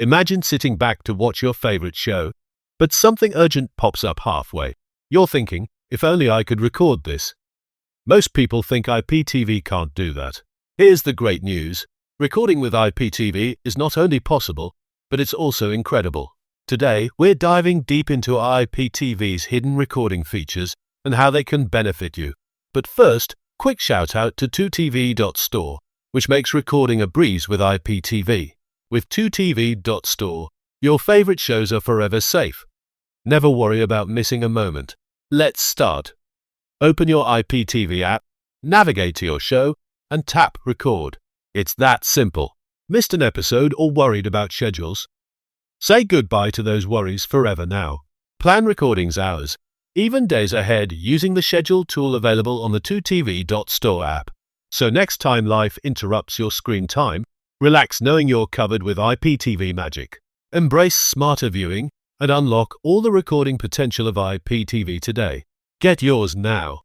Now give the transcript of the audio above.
Imagine sitting back to watch your favorite show, but something urgent pops up halfway. You're thinking, if only I could record this. Most people think IPTV can't do that. Here's the great news. Recording with IPTV is not only possible, but it's also incredible. Today, we're diving deep into IPTV's hidden recording features and how they can benefit you. But first, quick shout out to 2TV.store, which makes recording a breeze with IPTV. With 2TV.store, your favorite shows are forever safe. Never worry about missing a moment. Let's start. Open your IPTV app, navigate to your show, and tap record. It's that simple. Missed an episode or worried about schedules? Say goodbye to those worries forever now. Plan recordings hours, even days ahead using the schedule tool available on the 2TV.store app. So next time life interrupts your screen time, relax knowing you're covered with IPTV magic. Embrace smarter viewing and unlock all the recording potential of IPTV today. Get yours now.